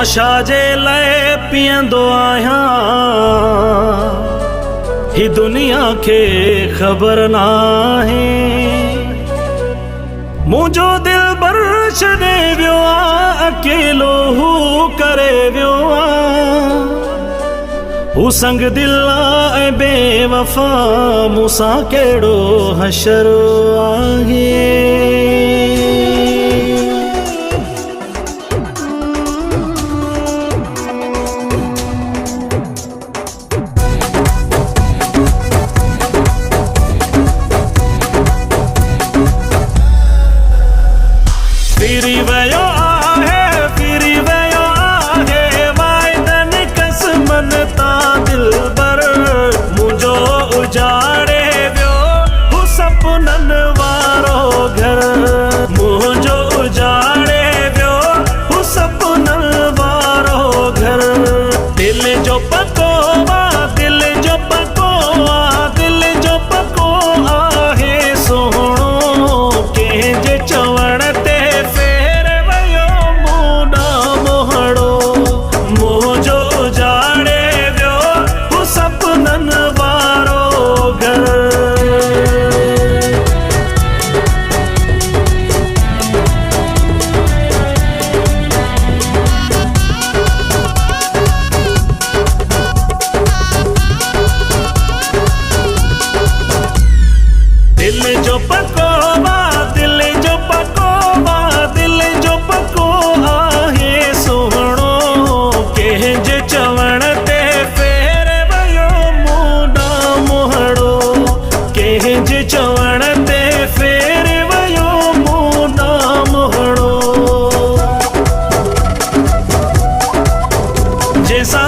माशा जे लाइ पीअंदो आहियां, ही दुनिया खे ख़बर नाहे। मुंहिंजो दिलबर छॾे वियो आहे, अकेलो हू करे वियो आहे। हू संग दिल आहे बेवफ़ा, मूंसां कहिड़ो हशर आहे। फिरी वियो आहे, फिरी वियो आहे, वाइदनि क़स्मनि तां दिलबर मुंहिंजो उजाड़े वियो। हू सपननि वारो घर मुंहिंजो उजाड़े वियो। हू सपननि वारो घर। दिल जो पको आहे, दिल जो पको आहे, दिल जो पको आहे सोहणो कंहिंजे चवण ते दिल जो पको आहे, दिल जो पको आहे, दिल जो पको आहे सोहणो कंहिंजे चवण ते फेर वियो मुंडा मोहड़ो। कंहिंजे चवण ते फेर वियो मुंडा मोहड़ो। जंहिंसां